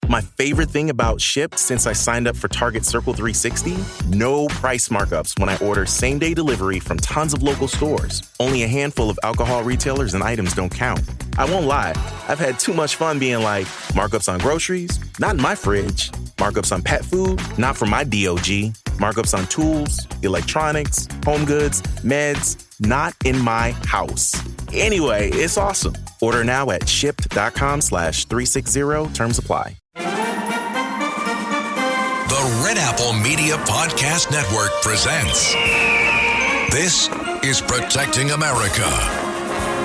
My favorite thing about Shipt since I signed up for Target Circle 360? No price markups when I order same-day delivery from tons of local stores. Only a handful of alcohol retailers and items don't count. I won't lie, I've had too much fun being like, markups on groceries? Not in my fridge. Markups on pet food? Not for my DOG. Markups on tools, electronics, home goods, meds? Not in my house. Anyway, it's awesome. Order now at shipt.com/360. Terms apply. The Red Apple Media Podcast Network presents This is Protecting America.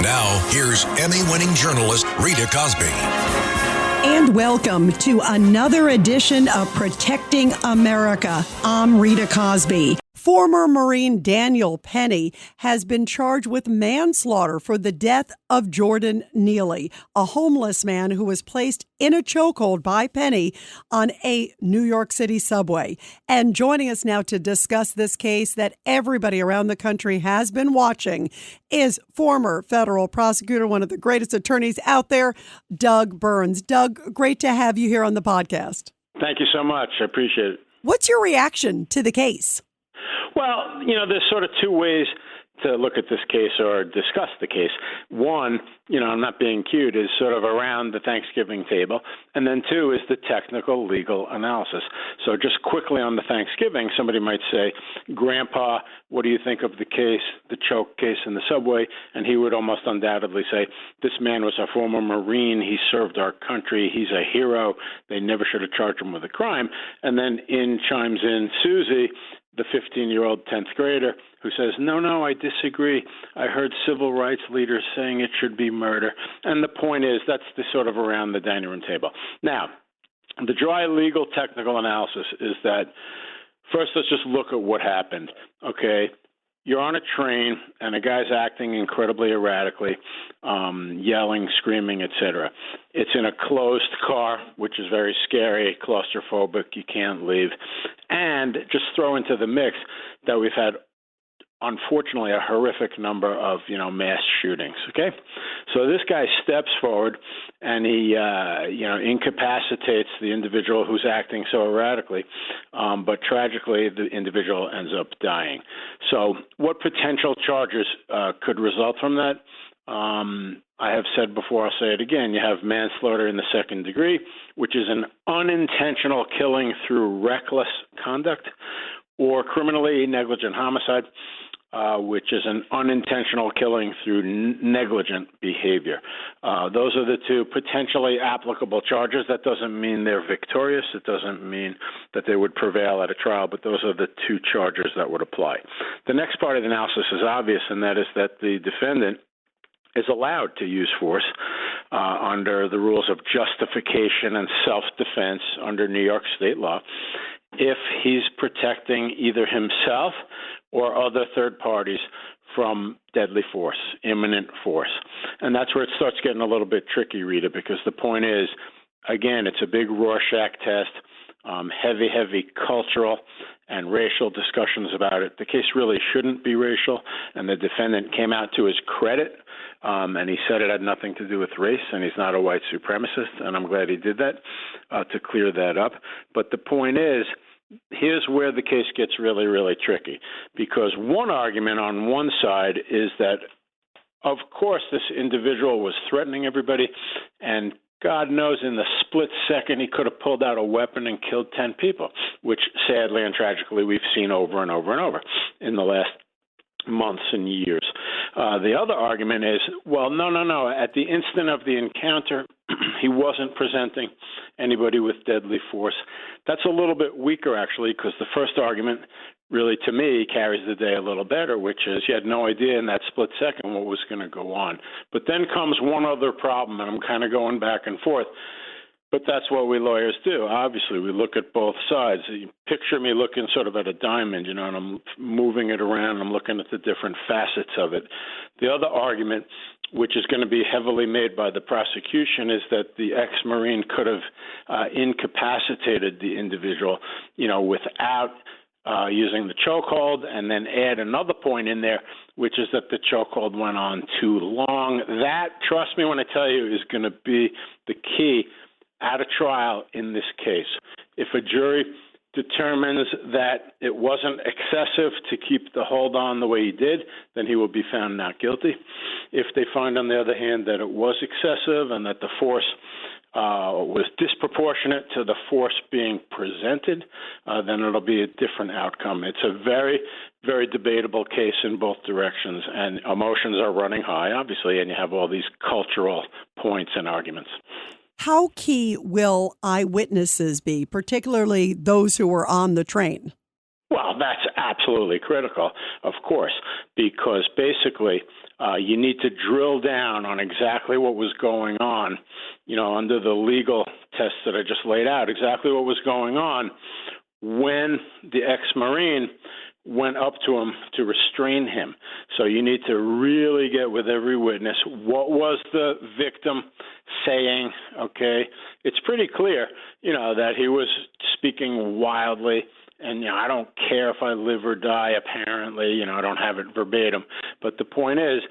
Now, here's Emmy-winning journalist Rita Cosby. And welcome to another edition of Protecting America. I'm Rita Cosby. Former Marine Daniel Penny has been charged with manslaughter for the death of Jordan Neely, a homeless man who was placed in a chokehold by Penny on a New York City subway. And joining us now to discuss this case that everybody around the country has been watching is former federal prosecutor, one of the greatest attorneys out there, Doug Burns. Doug, great to have you here on the podcast. Thank you so much. I appreciate it. What's your reaction to the case? Well, there's sort of two ways to look at this case or discuss the case. One, I'm not being cute, is sort of around the Thanksgiving table. And then two is the technical legal analysis. So just quickly on the Thanksgiving, somebody might say, Grandpa, what do you think of the case, the choke case in the subway? And he would almost undoubtedly say, this man was a former Marine. He served our country. He's a hero. They never should have charged him with a crime. And then in chimes in Susie, the 15-year-old 10th grader, who says, no, I disagree. I heard civil rights leaders saying it should be murder. And the point is, that's the sort of around the dining room table. Now, the dry legal technical analysis is that, first, let's just look at what happened, okay? You're on a train, and a guy's acting incredibly erratically, yelling, screaming, etc. It's in a closed car, which is very scary, claustrophobic, you can't leave. And just throw into the mix that we've had, unfortunately, a horrific number of, mass shootings, okay? So this guy steps forward, and he, incapacitates the individual who's acting so erratically, but tragically, the individual ends up dying. So what potential charges could result from that? I have said before, I'll say it again, you have manslaughter in the second degree, which is an unintentional killing through reckless conduct, or criminally negligent homicide, which is an unintentional killing through negligent behavior. Those are the two potentially applicable charges. That doesn't mean they're victorious. It doesn't mean that they would prevail at a trial, but those are the two charges that would apply. The next part of the analysis is obvious, and that is that the defendant is allowed to use force under the rules of justification and self-defense under New York state law if he's protecting either himself or other third parties from deadly force, imminent force. And that's where it starts getting a little bit tricky, Rita, because the point is, again, it's a big Rorschach test, heavy cultural and racial discussions about it. The case really shouldn't be racial, and the defendant came out to his credit, and he said it had nothing to do with race, and he's not a white supremacist, and I'm glad he did that to clear that up. But the point is, here's where the case gets really, really tricky, because one argument on one side is that, of course, this individual was threatening everybody, and God knows in the split second he could have pulled out a weapon and killed 10 people, which sadly and tragically we've seen over and over and over in the last months and years. The other argument is, well, no. At the instant of the encounter, he wasn't presenting anybody with deadly force. That's a little bit weaker, actually, because the first argument really, to me, carries the day a little better, which is you had no idea in that split second what was going to go on. But then comes one other problem, and I'm kind of going back and forth. But that's what we lawyers do. Obviously, we look at both sides. You picture me looking sort of at a diamond, and I'm moving it around. I'm looking at the different facets of it. The other argument, which is going to be heavily made by the prosecution, is that the ex-Marine could have incapacitated the individual, without using the chokehold, and then add another point in there, which is that the chokehold went on too long. That, trust me when I tell you, is going to be the key at a trial in this case, if a jury determines that it wasn't excessive to keep the hold on the way he did, then he will be found not guilty. If they find, on the other hand, that it was excessive and that the force was disproportionate to the force being presented, then it'll be a different outcome. It's a very, very debatable case in both directions, and emotions are running high, obviously, and you have all these cultural points and arguments. How key will eyewitnesses be, particularly those who were on the train? Well, that's absolutely critical, of course, because basically you need to drill down on exactly what was going on, under the legal tests that I just laid out, exactly what was going on when the ex-Marine went up to him to restrain him. So you need to really get with every witness. What was the victim saying? Okay, it's pretty clear, that he was speaking wildly. And, I don't care if I live or die, apparently. I don't have it verbatim. But the point is,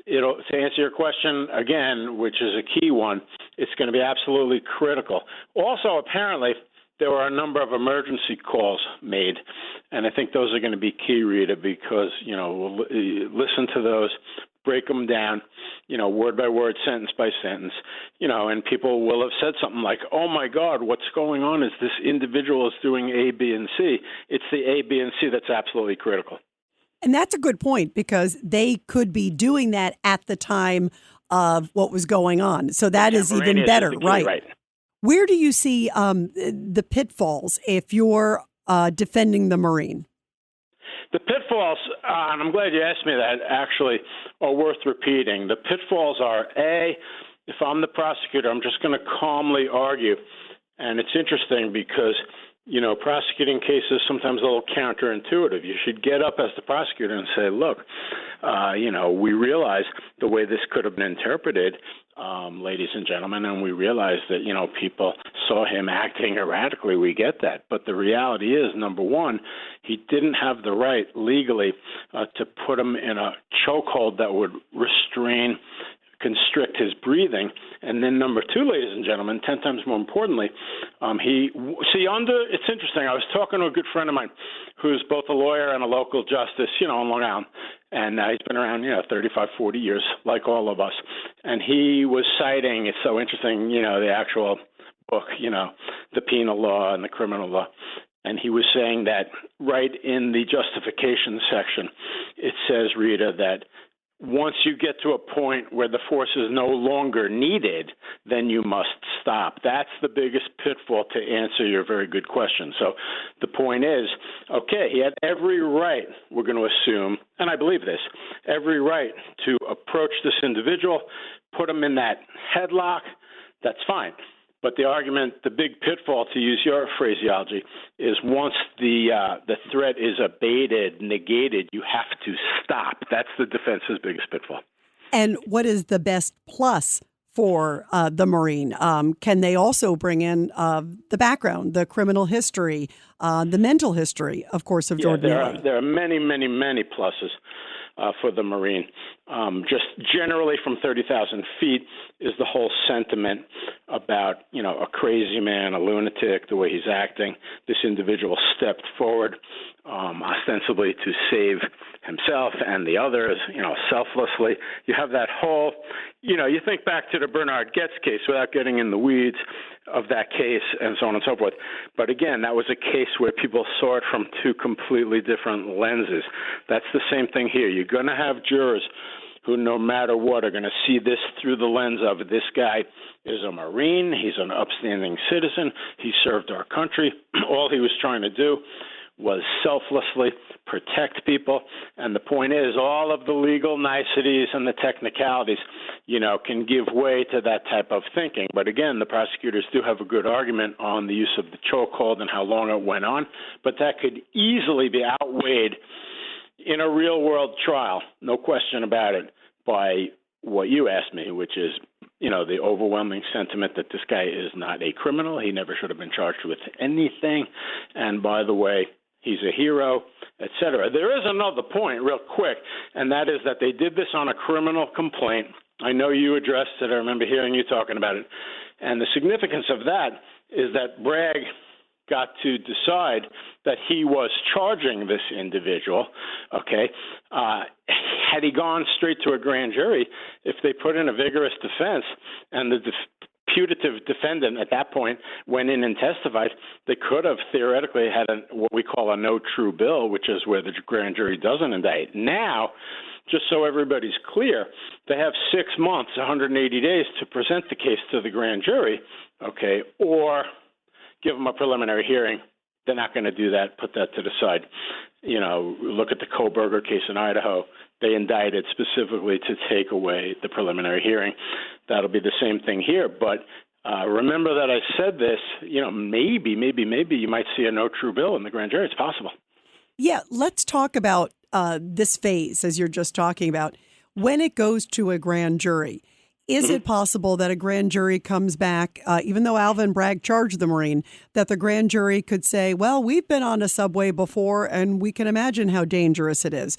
to answer your question again, which is a key one, it's going to be absolutely critical. Also, apparently, there were a number of emergency calls made, and I think those are going to be key, Rita, because, we'll listen to those, break them down, word by word, sentence by sentence, and people will have said something like, oh, my God, what's going on is this individual is doing A, B, and C. It's the A, B, and C that's absolutely critical. And that's a good point, because they could be doing that at the time of what was going on. So that is even better, right? Where do you see the pitfalls if you're defending the Marine? The pitfalls, and I'm glad you asked me that, actually are worth repeating. The pitfalls are, A, if I'm the prosecutor, I'm just going to calmly argue. And it's interesting because, prosecuting cases sometimes a little counterintuitive. You should get up as the prosecutor and say, look, we realize the way this could have been interpreted, ladies and gentlemen, and we realize that, people saw him acting erratically. We get that. But the reality is, number one, he didn't have the right legally to put him in a chokehold that would constrict his breathing. And then number two, ladies and gentlemen, 10 times more importantly, it's interesting. I was talking to a good friend of mine who's both a lawyer and a local justice, in Long Island. And he's been around, 35, 40 years, like all of us. And he was citing, it's so interesting, the actual book, the penal law and the criminal law. And he was saying that right in the justification section, it says, Rita, that once you get to a point where the force is no longer needed, then you must stop. That's the biggest pitfall, to answer your very good question. So the point is, okay, he had every right, we're going to assume, and I believe this, every right to approach this individual, put him in that headlock. That's fine. But the argument, the big pitfall, to use your phraseology, is once the threat is abated, negated, you have to stop. That's the defense's biggest pitfall. And what is the best plus for the Marine? Can they also bring in the background, the criminal history, the mental history, of course, of Jordan Neely? There are many, many, many pluses for the Marine. Just generally from 30,000 feet is the whole sentiment about, a crazy man, a lunatic, the way he's acting. This individual stepped forward ostensibly to save himself and the others, selflessly. You have that whole, you think back to the Bernard Goetz case without getting in the weeds of that case and so on and so forth. But again, that was a case where people saw it from two completely different lenses. That's the same thing here. You're going to have jurors who, no matter what, are going to see this through the lens of this guy is a Marine, he's an upstanding citizen, he served our country. All he was trying to do was selflessly protect people. And the point is, all of the legal niceties and the technicalities, can give way to that type of thinking. But again, the prosecutors do have a good argument on the use of the chokehold and how long it went on. But that could easily be outweighed in a real-world trial, no question about it, by what you asked me, which is, the overwhelming sentiment that this guy is not a criminal. He never should have been charged with anything. And by the way, he's a hero, et cetera. There is another point real quick, and that is that they did this on a criminal complaint. I know you addressed it. I remember hearing you talking about it. And the significance of that is that Bragg got to decide that he was charging this individual, okay? Had he gone straight to a grand jury, if they put in a vigorous defense and the putative defendant at that point went in and testified, they could have theoretically had what we call a no true bill, which is where the grand jury doesn't indict. Now, just so everybody's clear, they have 6 months, 180 days to present the case to the grand jury, okay, or give them a preliminary hearing. They're not going to do that, put that to the side. You know, look at the Koberger case in Idaho. They indicted specifically to take away the preliminary hearing. That'll be the same thing here. But remember that I said this, you know, maybe you might see a no true bill in the grand jury. It's possible. Yeah, let's talk about this phase, as you're just talking about. When it goes to a grand jury, is it possible that a grand jury comes back, even though Alvin Bragg charged the Marine, that the grand jury could say, well, we've been on a subway before and we can imagine how dangerous it is?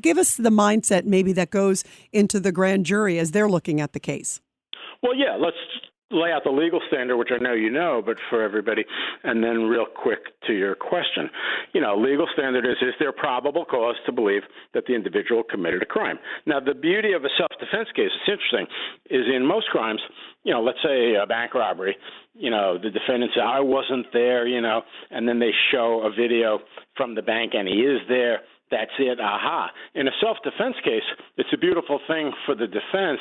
Give us the mindset maybe that goes into the grand jury as they're looking at the case. Well, yeah, let's lay out the legal standard, which I know you know, but for everybody, and then real quick to your question. You know, legal standard is there probable cause to believe that the individual committed a crime? Now, the beauty of a self-defense case, it's interesting, is in most crimes, you know, let's say a bank robbery, you know, the defendant says, I wasn't there, you know, and then they show a video from the bank and he is there. That's it. Aha. In a self-defense case, it's a beautiful thing for the defense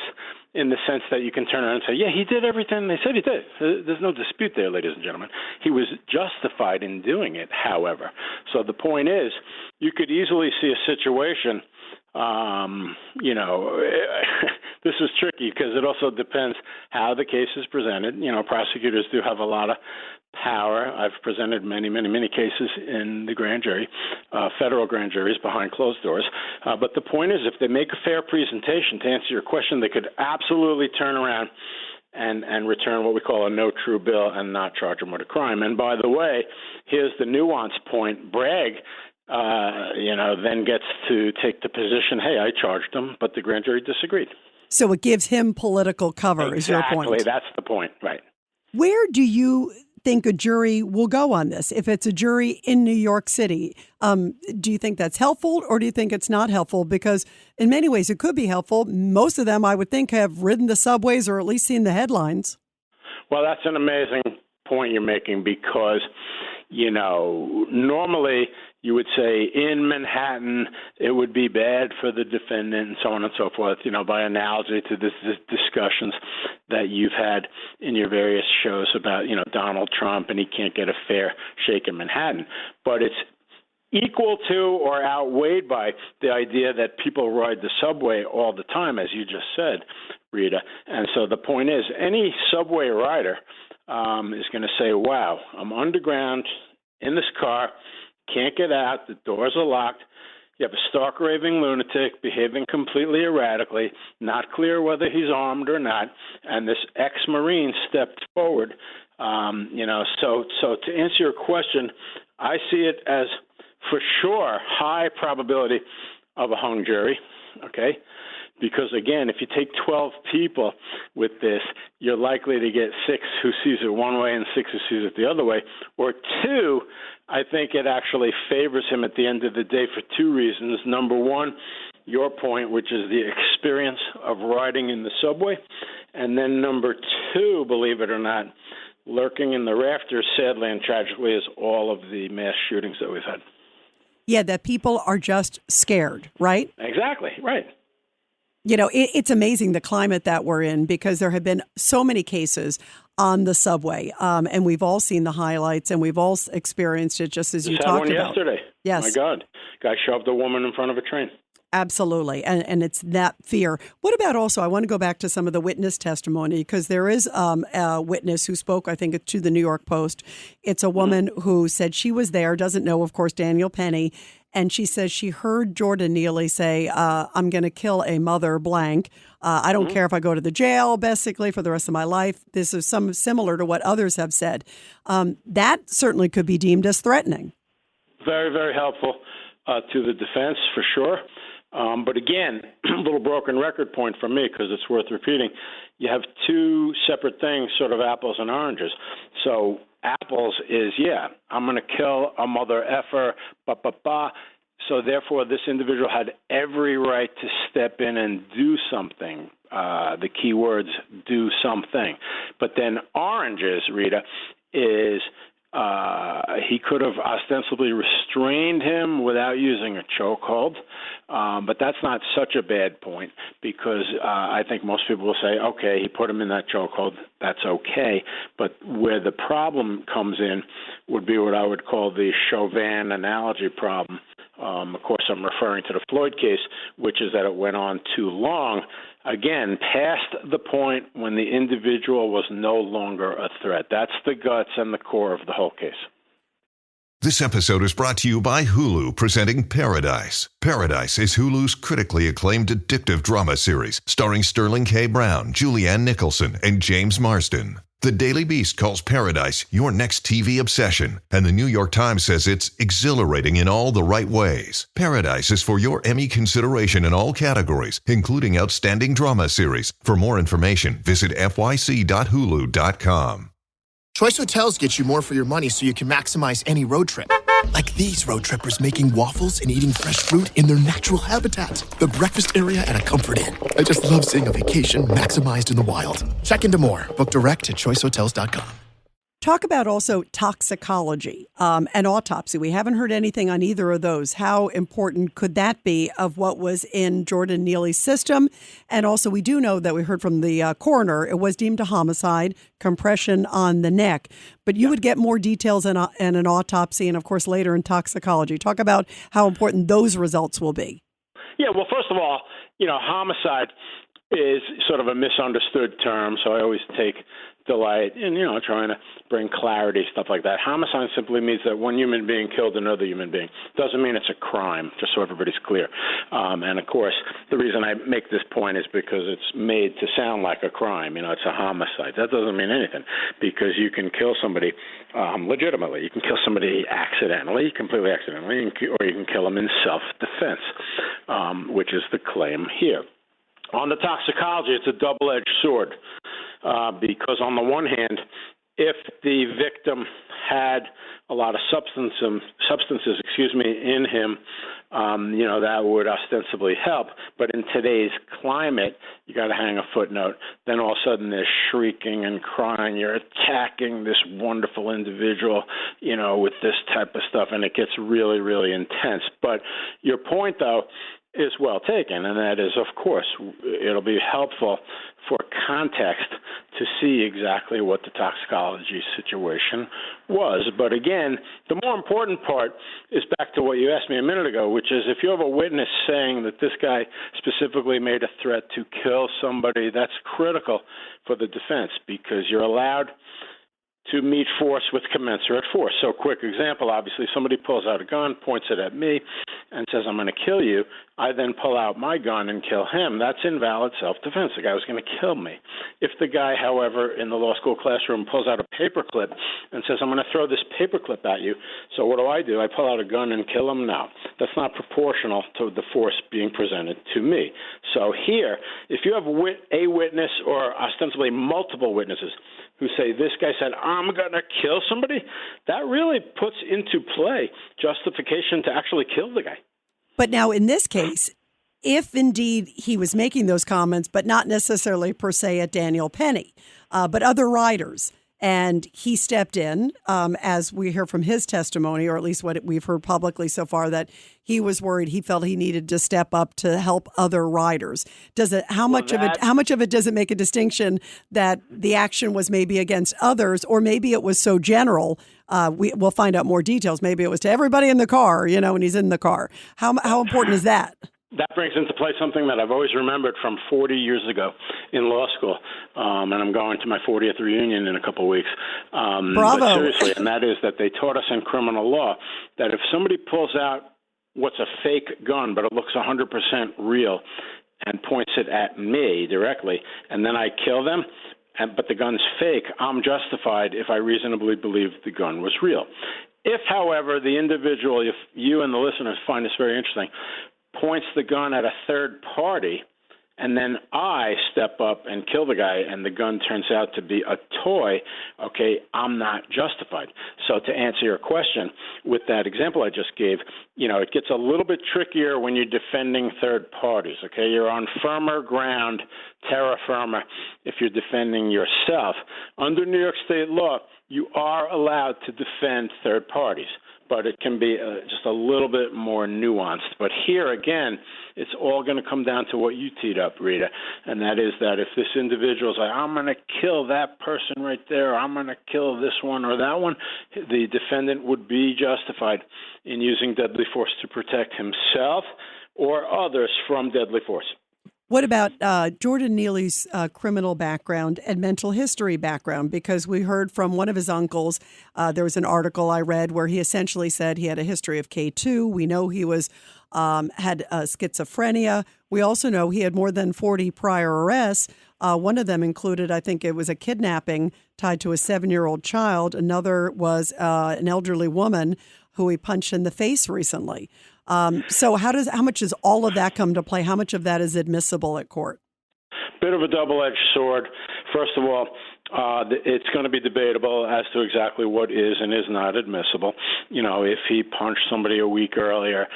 in the sense that you can turn around and say, yeah, he did everything they said he did. There's no dispute there, ladies and gentlemen. He was justified in doing it, however. So the point is, you could easily see a situation, you know, this is tricky because it also depends how the case is presented. You know, prosecutors do have a lot of power. I've presented many cases in the grand jury, federal grand juries behind closed doors. But the point is, if they make a fair presentation, to answer your question, they could absolutely turn around and return what we call a no true bill and not charge him with a crime. And by the way, here's the nuance point. Bragg, you know, then gets to take the position, hey, I charged him, but the grand jury disagreed. So it gives him political cover, is your point. Exactly, that's the point, right. Where do you think a jury will go on this? If it's a jury in New York City, do you think that's helpful or do you think it's not helpful? Because in many ways it could be helpful. Most of them, I would think, have ridden the subways or at least seen the headlines. Well, that's an amazing point you're making because, you know, normally you would say in Manhattan it would be bad for the defendant and so on and so forth, you know, by analogy to this discussions that you've had in your various shows about, you know, Donald Trump and he can't get a fair shake in Manhattan. But it's equal to or outweighed by the idea that people ride the subway all the time, as you just said, Rita. And so the point is, any subway rider is going to say, wow, I'm underground in this car, can't get out, the doors are locked. You have a stark raving lunatic behaving completely erratically, not clear whether he's armed or not, and this ex-Marine stepped forward. You know, so to answer your question, I see it as for sure high probability of a hung jury, okay? Because, again, if you take 12 people with this, you're likely to get 6 who sees it one way and 6 who sees it the other way. Or 2, I think it actually favors him at the end of the day for 2 reasons. Number one, your point, which is the experience of riding in the subway. And then number 2, believe it or not, lurking in the rafters, sadly and tragically, is all of the mass shootings that we've had. Yeah, that people are just scared, right? Exactly, right. You know, it's amazing the climate that we're in because there have been so many cases on the subway, and we've all seen the highlights and we've all experienced it just as you talked about. Yesterday. Yes. My God. Guy shoved a woman in front of a train. Absolutely. And it's that fear. What about also, I want to go back to some of the witness testimony because there is a witness who spoke, I think, to the New York Post. It's a woman who said she was there, doesn't know, of course, Daniel Penny. And she says she heard Jordan Neely say, I'm going to kill a mother blank. I don't care if I go to the jail, basically, for the rest of my life. This is some similar to what others have said. That certainly could be deemed as threatening. Very, very helpful to the defense, for sure. But again, a little broken record point for me because it's worth repeating. You have two separate things, sort of apples and oranges. So apples is, I'm going to kill a mother effer, So therefore, this individual had every right to step in and do something. The key words, do something. But then oranges, Rita, is he could have ostensibly restrained him without using a chokehold. But that's not such a bad point because I think most people will say, okay, he put him in that chokehold. That's okay. But where the problem comes in would be what I would call the Chauvin analogy problem. Of course, I'm referring to the Floyd case, which is that it went on too long, again, past the point when the individual was no longer a threat. That's the guts and the core of the whole case. This episode is brought to you by Hulu, presenting Paradise. Paradise is Hulu's critically acclaimed addictive drama series, starring Sterling K. Brown, Julianne Nicholson, and James Marsden. The Daily Beast calls Paradise your next TV obsession, and the New York Times says it's exhilarating in all the right ways. Paradise is for your Emmy consideration in all categories, including Outstanding Drama Series. For more information, visit fyc.hulu.com. Choice Hotels gets you more for your money so you can maximize any road trip. Like these road trippers making waffles and eating fresh fruit in their natural habitat. The breakfast area at a Comfort Inn. I just love seeing a vacation maximized in the wild. Check into more. Book direct at choicehotels.com. Talk about also toxicology and autopsy. We haven't heard anything on either of those. How important could that be of what was in Jordan Neely's system? And also, we do know that we heard from the coroner, it was deemed a homicide, compression on the neck. But you would get more details in an autopsy and, of course, later in toxicology. Talk about how important those results will be. Yeah, well, first of all, homicide is sort of a misunderstood term, so I always take delight in, trying to bring clarity, stuff like that. Homicide simply means that one human being killed another human being. Doesn't mean it's a crime, just so everybody's clear. And, of course, the reason I make this point is because it's made to sound like a crime. It's a homicide. That doesn't mean anything because you can kill somebody legitimately. You can kill somebody accidentally, completely accidentally, or you can kill them in self-defense, which is the claim here. On the toxicology, it's a double-edged sword because on the one hand, if the victim had a lot of substances, in him, that would ostensibly help. But in today's climate, you got to hang a footnote. Then all of a sudden they're shrieking and crying. You're attacking this wonderful individual, with this type of stuff, and it gets really, really intense. But your point, though, is well taken, and that is, of course, it'll be helpful for context to see exactly what the toxicology situation was. But again, the more important part is back to what you asked me a minute ago, which is if you have a witness saying that this guy specifically made a threat to kill somebody, that's critical for the defense because you're allowed to meet force with commensurate force. So quick example, obviously, somebody pulls out a gun, points it at me, and says, I'm going to kill you. I then pull out my gun and kill him. That's invalid self-defense. The guy was going to kill me. If the guy, however, in the law school classroom pulls out a paperclip and says, I'm going to throw this paperclip at you, so what do? I pull out a gun and kill him? No. That's not proportional to the force being presented to me. So here, if you have a witness or ostensibly multiple witnesses who say this guy said, I'm going to kill somebody, that really puts into play justification to actually kill the guy. But now in this case, if indeed he was making those comments, but not necessarily per se at Daniel Penny, but other riders, and he stepped in, as we hear from his testimony, or at least what we've heard publicly so far, that he was worried, he felt he needed to step up to help other riders. How much of it does it make a distinction that the action was maybe against others, or maybe it was so general? We'll find out more details. Maybe it was to everybody in the car, when he's in the car. How important is that? That brings into play something that I've always remembered from 40 years ago in law school, and I'm going to my 40th reunion in a couple of weeks. Bravo. But seriously, and that is that they taught us in criminal law that if somebody pulls out what's a fake gun, but it looks 100% real, and points it at me directly, and then I kill them, but the gun's fake, I'm justified if I reasonably believe the gun was real. If, however, the individual, if you and the listeners find this very interesting, points the gun at a third party, and then I step up and kill the guy, and the gun turns out to be a toy, okay, I'm not justified. So to answer your question, with that example I just gave, it gets a little bit trickier when you're defending third parties, okay? You're on firmer ground, terra firma, if you're defending yourself. Under New York state law, you are allowed to defend third parties, but it can be just a little bit more nuanced. But here, again, it's all going to come down to what you teed up, Rita, and that is that if this individual is like, I'm going to kill that person right there, or I'm going to kill this one or that one, the defendant would be justified in using deadly force to protect himself or others from deadly force. What about Jordan Neely's criminal background and mental history background? Because we heard from one of his uncles, there was an article I read where he essentially said he had a history of K2. We know he was had schizophrenia. We also know he had more than 40 prior arrests. One of them included, I think it was a kidnapping tied to a 7-year-old child. Another was an elderly woman who he punched in the face recently. So how much does all of that come to play? How much of that is admissible at court? Bit of a double-edged sword. First of all, it's going to be debatable as to exactly what is and is not admissible. If he punched somebody a week earlier,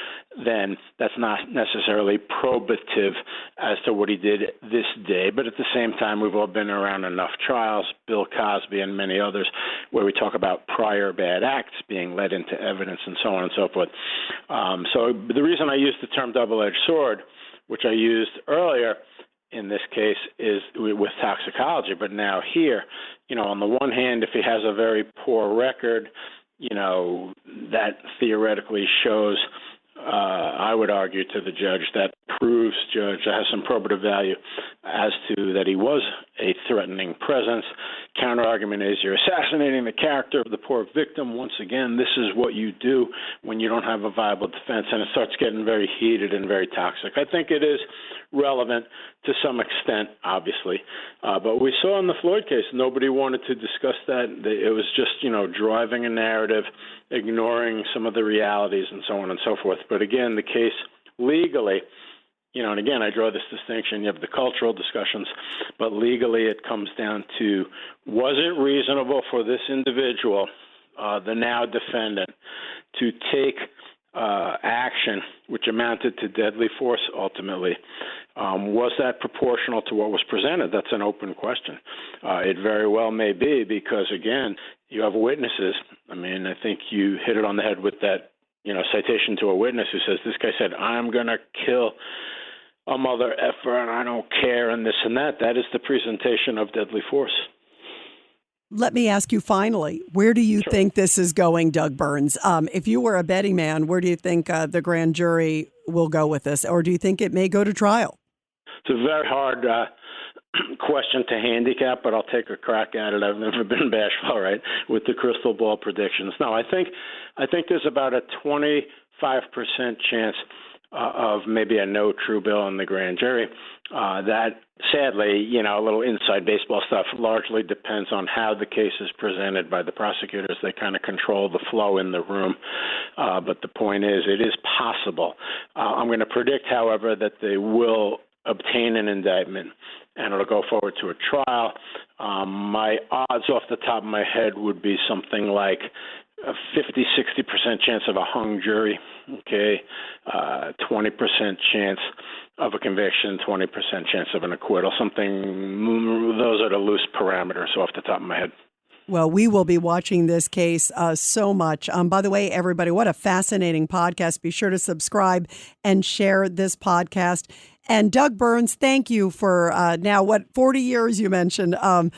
then that's not necessarily probative as to what he did this day. But at the same time, we've all been around enough trials, Bill Cosby and many others, where we talk about prior bad acts being led into evidence and so on and so forth. So the reason I use the term double-edged sword, which I used earlier in this case, is with toxicology. But now here, on the one hand, if he has a very poor record, that theoretically shows, I would argue to the judge, that proves, judge, that has some probative value as to that he was a threatening presence. Counter-argument is you're assassinating the character of the poor victim. Once again, this is what you do when you don't have a viable defense, and it starts getting very heated and very toxic. I think it is relevant to some extent, obviously. But we saw in the Floyd case, nobody wanted to discuss that. It was just, driving a narrative, ignoring some of the realities and so on and so forth. But again, the case legally, and again, I draw this distinction. You have the cultural discussions, but legally it comes down to, was it reasonable for this individual, the now defendant, to take action which amounted to deadly force ultimately? Was that proportional to what was presented? That's an open question. It very well may be, because, again, you have witnesses. I mean, I think you hit it on the head with that, citation to a witness who says, this guy said, I'm going to kill a mother effer and I don't care and this and that. That is the presentation of deadly force. Let me ask you finally, where do you think this is going, Doug Burns? If you were a betting man, where do you think the grand jury will go with this? Or do you think it may go to trial? It's a very hard question to handicap, but I'll take a crack at it. I've never been bashful, right, with the crystal ball predictions. No, I think there's about a 25% chance of maybe a no true bill in the grand jury. That, sadly, a little inside baseball stuff, largely depends on how the case is presented by the prosecutors. They kind of control the flow in the room. But the point is, it is possible. I'm going to predict, however, that they will obtain an indictment and it'll go forward to a trial. My odds off the top of my head would be something like a 50-60% chance of a hung jury, 20% chance of a conviction, 20% chance of an acquittal, those are the loose parameters off the top of my head. Well, we will be watching this case so much. By the way, everybody, what a fascinating podcast. Be sure to subscribe and share this podcast. And Doug Burns, thank you for 40 years you mentioned of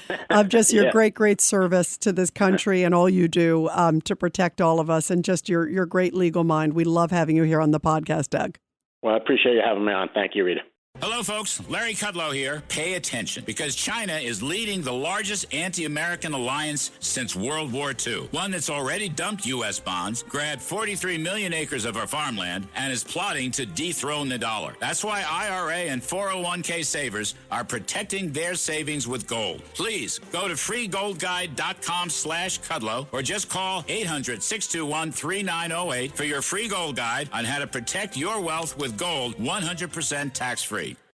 just your great service to this country and all you do to protect all of us, and just your great legal mind. We love having you here on the podcast, Doug. Well, I appreciate you having me on. Thank you, Rita. Hello, folks. Larry Kudlow here. Pay attention, because China is leading the largest anti-American alliance since World War II. One that's already dumped U.S. bonds, grabbed 43 million acres of our farmland, and is plotting to dethrone the dollar. That's why IRA and 401k savers are protecting their savings with gold. Please go to freegoldguide.com/Kudlow or just call 800-621-3908 for your free gold guide on how to protect your wealth with gold 100% tax-free.